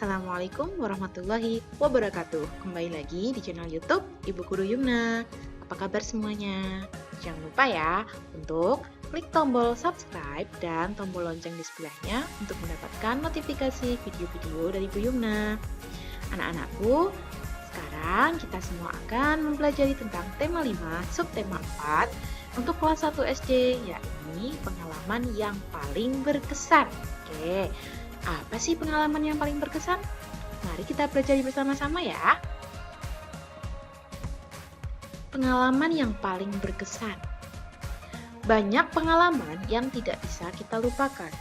Assalamualaikum warahmatullahi wabarakatuh. Kembali lagi di channel YouTube Ibu Guru Yumna. Apa kabar semuanya? Jangan lupa ya untuk klik tombol subscribe dan tombol lonceng di sebelahnya untuk mendapatkan notifikasi video-video dari Bu Yumna. Anak-anakku, sekarang kita semua akan mempelajari tentang tema 5, subtema 4 untuk kelas 1 SD, yakni pengalaman yang paling berkesan. Oke. Apa sih pengalaman yang paling berkesan? Mari kita pelajari bersama-sama ya. Pengalaman yang paling berkesan. Banyak pengalaman yang tidak bisa kita lupakan.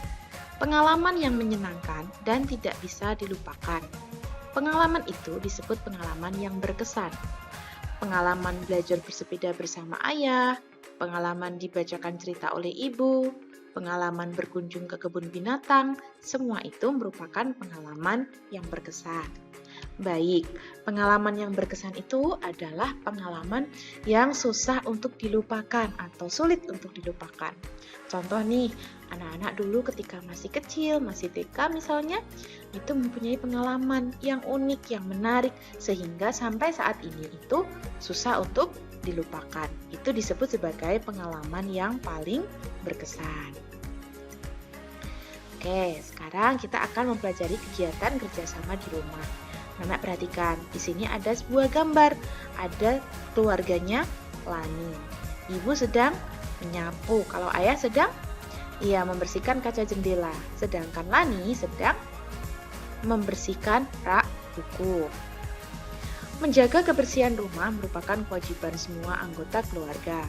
Pengalaman yang menyenangkan dan tidak bisa dilupakan. Pengalaman itu disebut pengalaman yang berkesan. Pengalaman belajar bersepeda bersama ayah, pengalaman dibacakan cerita oleh ibu, pengalaman berkunjung ke kebun binatang, semua itu merupakan pengalaman yang berkesan. Baik, pengalaman yang berkesan itu adalah pengalaman yang susah untuk dilupakan atau sulit untuk dilupakan. Contoh nih, anak-anak dulu ketika masih kecil, masih TK misalnya, itu mempunyai pengalaman yang unik, yang menarik, sehingga sampai saat ini itu susah untuk dilupakan. Itu disebut sebagai pengalaman yang paling berkesan. Oke, sekarang kita akan mempelajari kegiatan kerjasama di rumah. Anak perhatikan, di sini ada sebuah gambar. Ada keluarganya Lani. Ibu sedang menyapu, kalau ayah sedang membersihkan kaca jendela. Sedangkan Lani sedang membersihkan rak buku. Menjaga kebersihan rumah merupakan kewajiban semua anggota keluarga.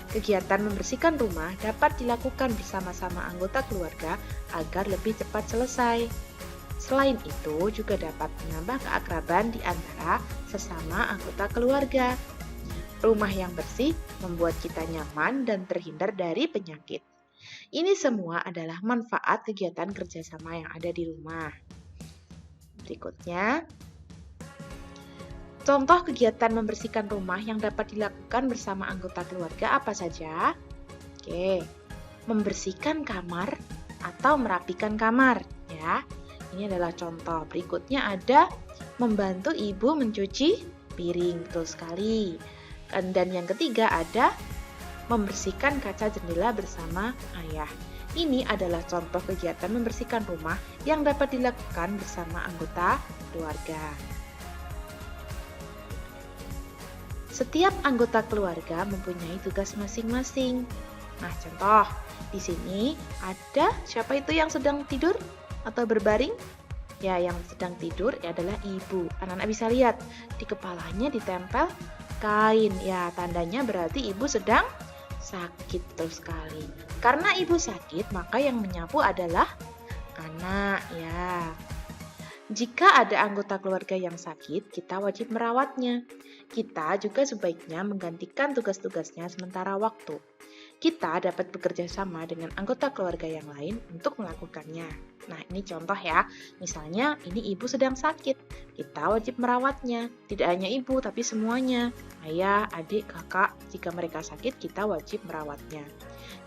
Kegiatan membersihkan rumah dapat dilakukan bersama-sama anggota keluarga agar lebih cepat selesai. Selain itu, juga dapat menambah keakraban di antara sesama anggota keluarga. Rumah yang bersih membuat kita nyaman dan terhindar dari penyakit. Ini semua adalah manfaat kegiatan kerjasama yang ada di rumah. Berikutnya, contoh kegiatan membersihkan rumah yang dapat dilakukan bersama anggota keluarga apa saja? Oke, membersihkan kamar atau merapikan kamar ya. Ini adalah contoh. Berikutnya ada membantu ibu mencuci piring, betul sekali. Dan yang ketiga ada membersihkan kaca jendela bersama ayah. Ini adalah contoh kegiatan membersihkan rumah yang dapat dilakukan bersama anggota keluarga. Setiap anggota keluarga mempunyai tugas masing-masing. Nah, contoh di sini ada siapa itu yang sedang tidur atau berbaring? Ya, yang sedang tidur adalah ibu. Anak-anak bisa lihat di kepalanya ditempel kain. Ya, tandanya berarti ibu sedang sakit, betul sekali. Karena ibu sakit, maka yang menyapu adalah anak, ya. Jika ada anggota keluarga yang sakit, kita wajib merawatnya. Kita juga sebaiknya menggantikan tugas-tugasnya sementara waktu. Kita dapat bekerja sama dengan anggota keluarga yang lain untuk melakukannya. Nah, ini contoh ya. Misalnya, ini ibu sedang sakit. Kita wajib merawatnya. Tidak hanya ibu, tapi semuanya. Ayah, adik, kakak, jika mereka sakit, kita wajib merawatnya.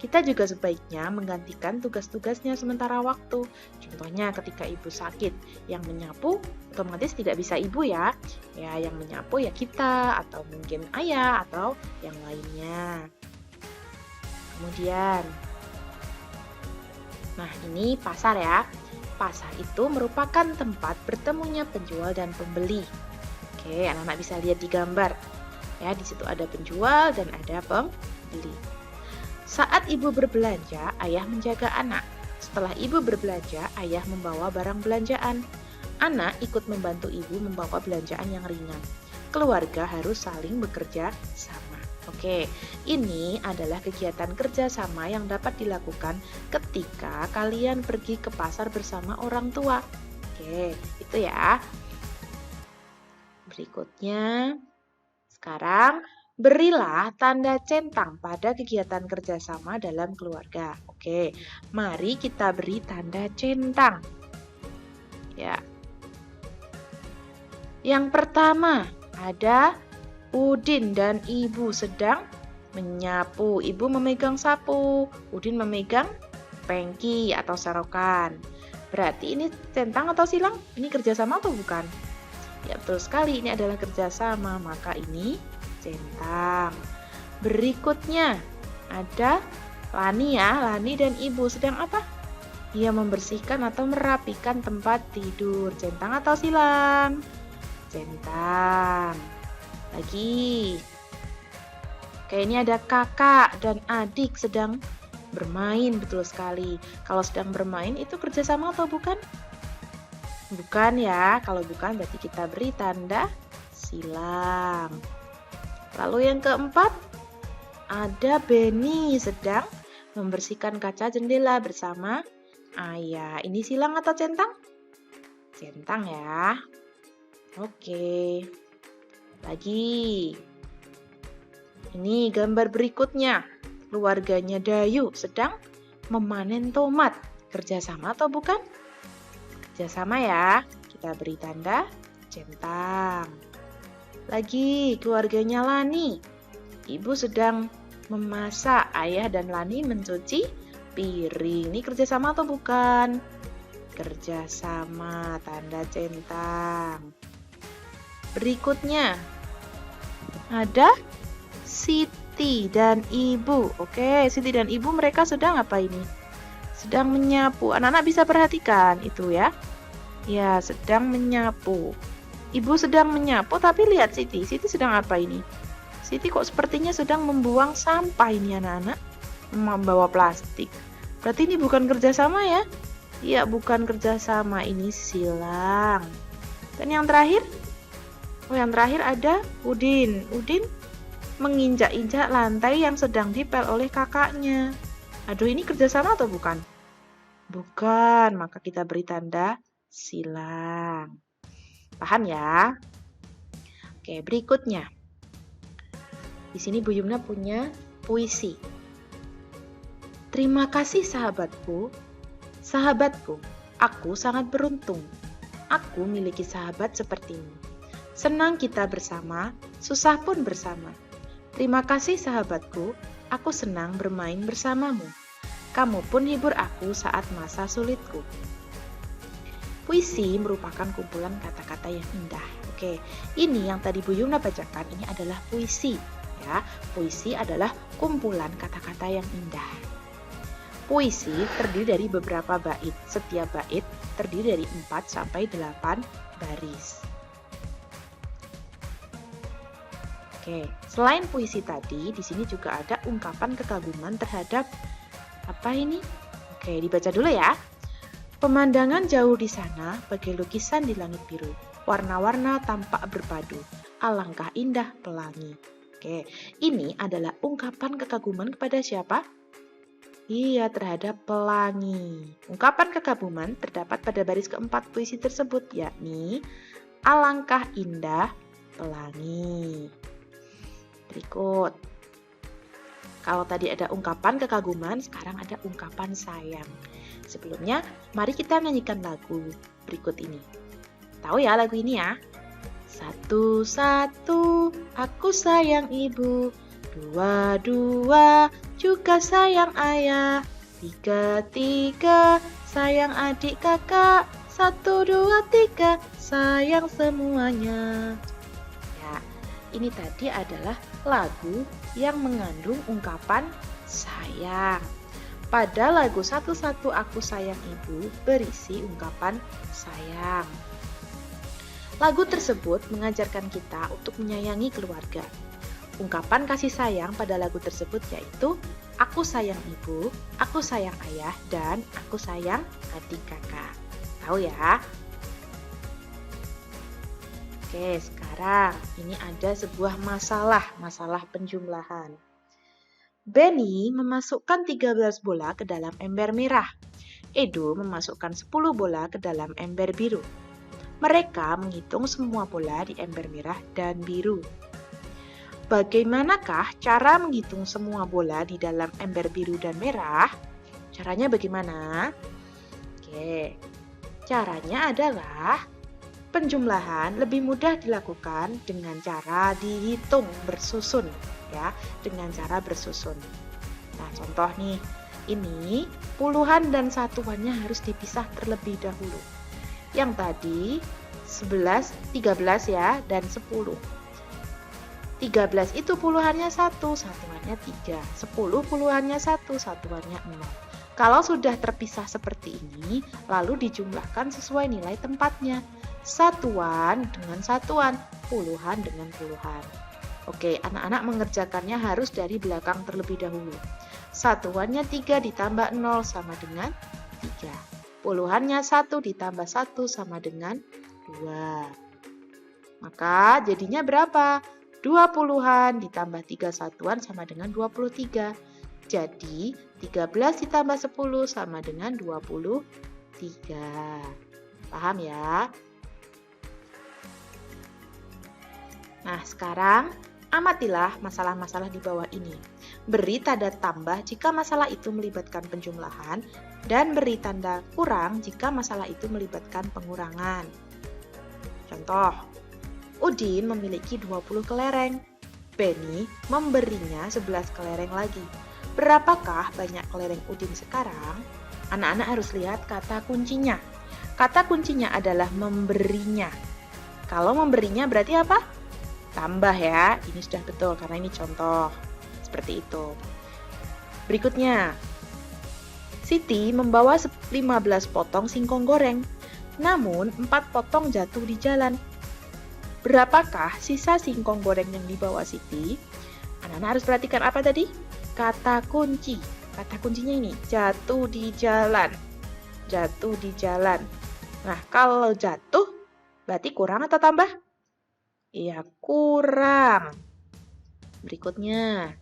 Kita juga sebaiknya menggantikan tugas-tugasnya sementara waktu. Contohnya ketika ibu sakit, yang menyapu otomatis tidak bisa ibu ya. Ya, yang menyapu ya kita, atau mungkin ayah, atau yang lainnya. Kemudian, nah ini pasar ya. Pasar itu merupakan tempat bertemunya penjual dan pembeli. Oke, anak-anak bisa lihat di gambar. Ya, di situ ada penjual dan ada pembeli. Saat ibu berbelanja, ayah menjaga anak. Setelah ibu berbelanja, ayah membawa barang belanjaan. Anak ikut membantu ibu membawa belanjaan yang ringan. Keluarga harus saling bekerja sama. Oke, ini adalah kegiatan kerjasama yang dapat dilakukan ketika kalian pergi ke pasar bersama orang tua. Oke, itu ya. Berikutnya, sekarang berilah tanda centang pada kegiatan kerjasama dalam keluarga. Oke, mari kita beri tanda centang. Ya. Yang pertama, ada Udin dan Ibu sedang menyapu. Ibu memegang sapu, Udin memegang pengki atau serokan. Berarti ini centang atau silang? Ini kerjasama atau bukan? Ya betul sekali, ini adalah kerjasama, maka ini centang. Berikutnya ada Lani ya, Lani dan Ibu sedang apa? Ia membersihkan atau merapikan tempat tidur. Centang atau silang? Centang. Lagi. Oke, ini ada kakak dan adik sedang bermain, betul sekali. Kalau sedang bermain itu kerjasama atau bukan? Bukan ya, kalau bukan berarti kita beri tanda silang. Lalu yang keempat, ada Benny sedang membersihkan kaca jendela bersama ayah. Ini silang atau centang? Centang ya. Oke. Lagi. Ini gambar berikutnya. Keluarganya Dayu sedang memanen tomat. Kerjasama atau bukan? Kerjasama ya. Kita beri tanda centang. Lagi, keluarganya Lani. Ibu sedang memasak, ayah dan Lani mencuci piring. Ini kerjasama atau bukan? Kerjasama, tanda centang. Berikutnya, ada Siti dan Ibu. Oke, Siti dan Ibu mereka sedang apa ini? Sedang menyapu. Anak-anak bisa perhatikan itu ya. Ya, sedang menyapu. Ibu sedang menyapu, tapi lihat Siti. Siti sedang apa ini? Siti kok sepertinya sedang membuang sampah ini anak-anak. Membawa plastik. Berarti ini bukan kerjasama ya? Iya, bukan kerjasama. Ini silang. Dan yang terakhir? Oh, yang terakhir ada Udin. Udin menginjak-injak lantai yang sedang dipel oleh kakaknya. Aduh, ini kerjasama atau bukan? Bukan, maka kita beri tanda silang. Paham ya? Oke, berikutnya. Di sini Bu Yumna punya puisi. Terima kasih sahabatku. Sahabatku, aku sangat beruntung. Aku miliki sahabat sepertimu. Senang kita bersama, susah pun bersama. Terima kasih sahabatku, aku senang bermain bersamamu. Kamu pun hibur aku saat masa sulitku. Puisi merupakan kumpulan kata-kata yang indah. Oke, ini yang tadi Bu Yumna bacakan, ini adalah puisi. Ya, puisi adalah kumpulan kata-kata yang indah. Puisi terdiri dari beberapa bait. Setiap bait terdiri dari 4 sampai 8 baris. Oke, selain puisi tadi, di sini juga ada ungkapan kekaguman terhadap apa ini? Oke, dibaca dulu ya. Pemandangan jauh di sana bagai lukisan di langit biru. Warna-warna tampak berpadu. Alangkah indah pelangi. Oke, ini adalah ungkapan kekaguman kepada siapa? Iya, terhadap pelangi. Ungkapan kekaguman terdapat pada baris keempat puisi tersebut, yakni alangkah indah pelangi. Berikut. Kalau tadi ada ungkapan kekaguman, sekarang ada ungkapan sayang. Sebelumnya, mari kita nyanyikan lagu berikut ini. Tahu ya lagu ini ya? Satu-satu, aku sayang ibu. Dua-dua, juga sayang ayah. Tiga-tiga, sayang adik kakak. 1, 2, 3, sayang semuanya. Ya, ini tadi adalah lagu yang mengandung ungkapan sayang. Pada lagu Satu-satu Aku Sayang Ibu berisi ungkapan sayang. Lagu tersebut mengajarkan kita untuk menyayangi keluarga. Ungkapan kasih sayang pada lagu tersebut yaitu aku sayang ibu, aku sayang ayah, dan aku sayang adik kakak. Tahu ya? Oke, sekarang ini ada sebuah masalah penjumlahan. Benny memasukkan 13 bola ke dalam ember merah. Edo memasukkan 10 bola ke dalam ember biru. Mereka menghitung semua bola di ember merah dan biru. Bagaimanakah cara menghitung semua bola di dalam ember biru dan merah? Caranya bagaimana? Oke, caranya adalah penjumlahan lebih mudah dilakukan dengan cara dihitung bersusun, ya, dengan cara bersusun. Nah, contoh nih, ini puluhan dan satuannya harus dipisah terlebih dahulu. Yang tadi 11, 13 ya, dan 10. 13 itu puluhannya 1, satuannya 3. 10 puluhannya 1, satuannya 0. Kalau sudah terpisah seperti ini, lalu dijumlahkan sesuai nilai tempatnya. Satuan dengan satuan, puluhan dengan puluhan. Oke, anak-anak mengerjakannya harus dari belakang terlebih dahulu. Satuannya 3 ditambah 0 sama dengan 3. Puluhannya 1 ditambah 1 sama dengan 2. Maka jadinya berapa? 2 puluhan ditambah 3 satuan sama dengan 23. Jadi 13 ditambah 10 sama dengan 23. Paham ya? Nah, sekarang amatilah masalah-masalah di bawah ini. Beri tanda tambah jika masalah itu melibatkan penjumlahan dan beri tanda kurang jika masalah itu melibatkan pengurangan. Contoh, Udin memiliki 20 kelereng. Benny memberinya 11 kelereng lagi. Berapakah banyak kelereng Udin sekarang? Anak-anak harus lihat kata kuncinya. Kata kuncinya adalah memberinya. Kalau memberinya berarti apa? Tambah ya. Ini sudah betul karena ini contoh. Seperti itu. Berikutnya, Siti membawa 15 potong singkong goreng. Namun 4 potong jatuh di jalan. Berapakah sisa singkong goreng yang dibawa Siti? Anak-anak harus perhatikan apa tadi? Kata kunci. Kata kuncinya ini, jatuh di jalan. Jatuh di jalan. Nah, kalau jatuh, berarti kurang atau tambah? Iya, kurang. Berikutnya.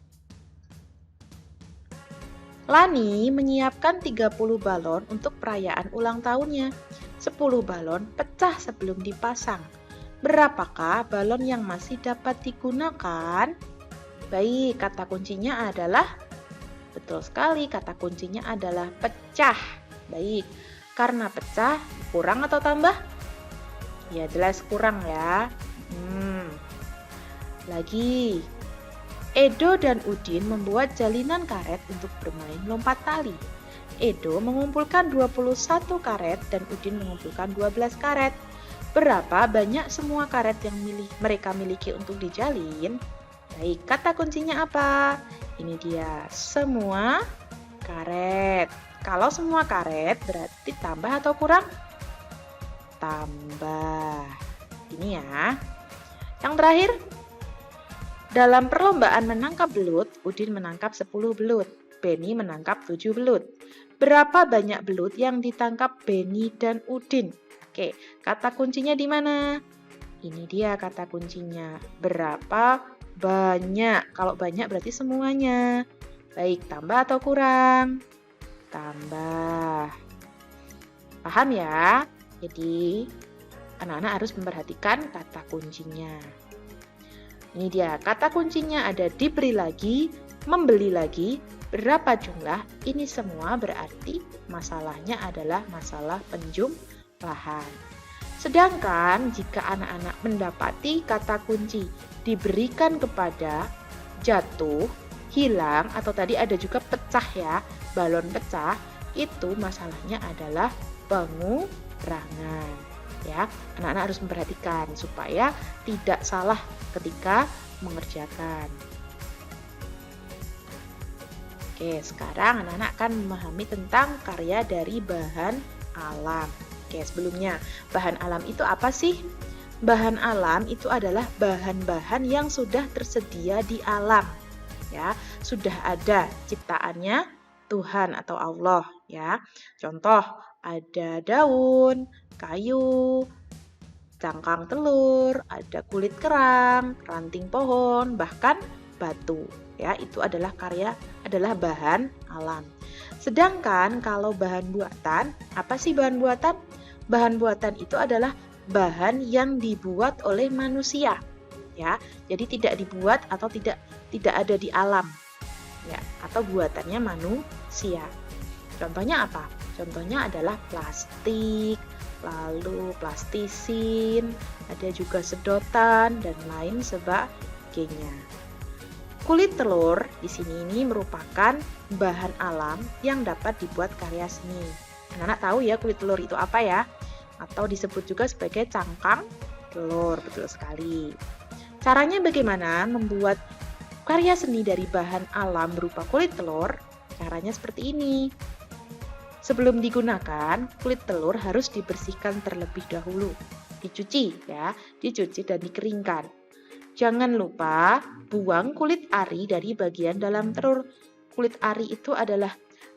Lani menyiapkan 30 balon untuk perayaan ulang tahunnya. 10 balon pecah sebelum dipasang. Berapakah balon yang masih dapat digunakan? Baik, kata kuncinya adalah, betul sekali, kata kuncinya adalah pecah. Baik, karena pecah, kurang atau tambah? Ya, jelas kurang ya. Lagi, Edo dan Udin membuat jalinan karet untuk bermain lompat tali. Edo mengumpulkan 21 karet dan Udin mengumpulkan 12 karet. Berapa banyak semua karet yang mereka miliki untuk dijalin? Baik, kata kuncinya apa? Ini dia, semua karet. Kalau semua karet berarti tambah atau kurang? Tambah. Ini ya. Yang terakhir, dalam perlombaan menangkap belut, Udin menangkap 10 belut. Benny menangkap 7 belut. Berapa banyak belut yang ditangkap Benny dan Udin? Oke, kata kuncinya di mana? Ini dia kata kuncinya. Berapa banyak? Kalau banyak berarti semuanya. Baik, tambah atau kurang? Tambah. Paham ya? Jadi, anak-anak harus memperhatikan kata kuncinya. Ini dia, kata kuncinya ada diberi lagi, membeli lagi, berapa jumlah, ini semua berarti masalahnya adalah masalah penjumlahan. Sedangkan jika anak-anak mendapati kata kunci diberikan kepada jatuh, hilang, atau tadi ada juga pecah ya, balon pecah, itu masalahnya adalah pengurangan. Ya, anak-anak harus memperhatikan supaya tidak salah ketika mengerjakan. Oke, sekarang anak-anak akan memahami tentang karya dari bahan alam. Oke, sebelumnya, bahan alam itu apa sih? Bahan alam itu adalah bahan-bahan yang sudah tersedia di alam. Ya, sudah ada ciptaannya Tuhan atau Allah, ya. Contoh, ada daun, kayu, cangkang telur, ada kulit kerang, ranting pohon, bahkan batu. Ya, itu adalah bahan alam. Sedangkan kalau bahan buatan, apa sih bahan buatan? Bahan buatan itu adalah bahan yang dibuat oleh manusia. Ya, jadi tidak dibuat atau tidak ada di alam. Ya, atau buatannya manusia. Contohnya apa? Contohnya adalah plastik, lalu plastisin, ada juga sedotan dan lain sebagainya. Kulit telur di sini ini merupakan bahan alam yang dapat dibuat karya seni. Anak-anak tahu ya kulit telur itu apa ya? Atau disebut juga sebagai cangkang telur, betul sekali. Caranya bagaimana membuat karya seni dari bahan alam berupa kulit telur? Caranya seperti ini. Sebelum digunakan, kulit telur harus dibersihkan terlebih dahulu. Dicuci ya, dicuci dan dikeringkan. Jangan lupa buang kulit ari dari bagian dalam telur. Kulit ari itu adalah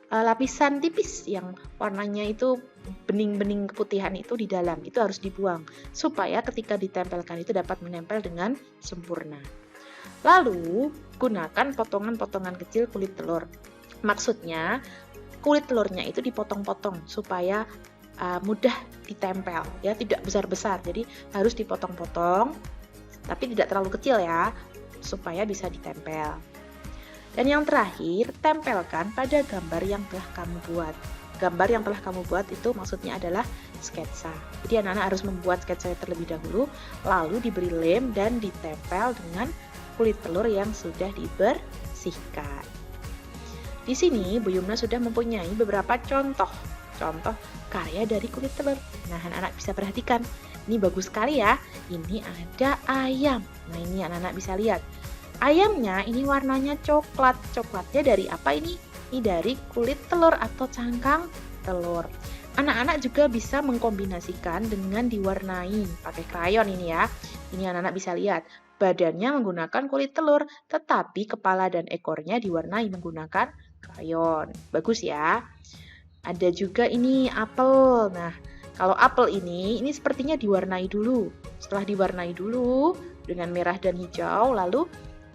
lapisan tipis yang warnanya itu bening-bening keputihan itu di dalam. Itu harus dibuang supaya ketika ditempelkan itu dapat menempel dengan sempurna. Lalu, gunakan potongan-potongan kecil kulit telur. Maksudnya, kulit telurnya itu dipotong-potong supaya mudah ditempel, ya, tidak besar-besar. Jadi harus dipotong-potong, tapi tidak terlalu kecil ya, supaya bisa ditempel. Dan yang terakhir, tempelkan pada gambar yang telah kamu buat. Gambar yang telah kamu buat itu maksudnya adalah sketsa. Jadi anak-anak harus membuat sketsa terlebih dahulu, lalu diberi lem dan ditempel dengan kulit telur yang sudah dibersihkan. Di sini Bu Yumna sudah mempunyai beberapa contoh karya dari kulit telur. Nah, anak-anak bisa perhatikan. Ini bagus sekali ya. Ini ada ayam. Nah, ini anak-anak bisa lihat. Ayamnya ini warnanya coklat. Coklatnya dari apa ini? Ini dari kulit telur atau cangkang telur. Anak-anak juga bisa mengkombinasikan dengan diwarnai pakai krayon ini ya. Ini anak-anak bisa lihat. Badannya menggunakan kulit telur, tetapi kepala dan ekornya diwarnai menggunakan krayon. Bagus ya. Ada juga ini apel. Nah, kalau apel ini sepertinya diwarnai dulu. Setelah diwarnai dulu dengan merah dan hijau, lalu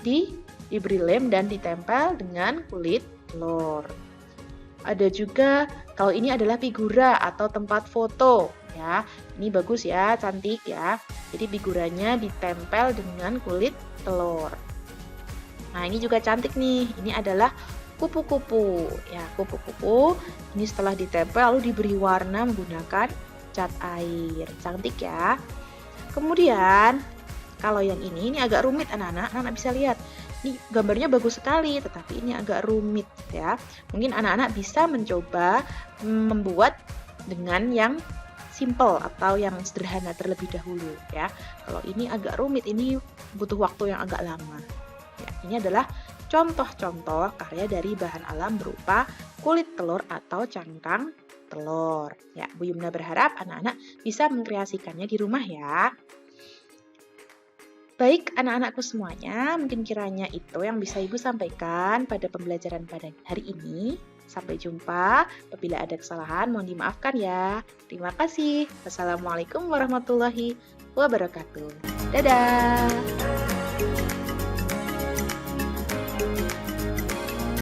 diberi lem dan ditempel dengan kulit telur. Ada juga kalau ini adalah figura atau tempat foto ya. Ini bagus ya, cantik ya. Jadi figuranya ditempel dengan kulit telur. Nah, ini juga cantik nih. Ini adalah kupu-kupu. Ya, kupu-kupu ini setelah ditempel lalu diberi warna menggunakan cat air. Cantik ya. Kemudian, kalau yang ini agak rumit anak-anak. Anak-anak bisa lihat. Ini gambarnya bagus sekali, tetapi ini agak rumit ya. Mungkin anak-anak bisa mencoba membuat dengan yang simple atau yang sederhana terlebih dahulu ya. Kalau ini agak rumit, ini butuh waktu yang agak lama. Ya, ini adalah contoh-contoh karya dari bahan alam berupa kulit telur atau cangkang telur. Ya, Bu Yumna berharap anak-anak bisa mengkreasikannya di rumah ya. Baik, anak-anakku semuanya, mungkin kiranya itu yang bisa Ibu sampaikan pada pembelajaran pada hari ini. Sampai jumpa. Apabila ada kesalahan, mohon dimaafkan ya. Terima kasih. Wassalamualaikum warahmatullahi wabarakatuh. Dadah.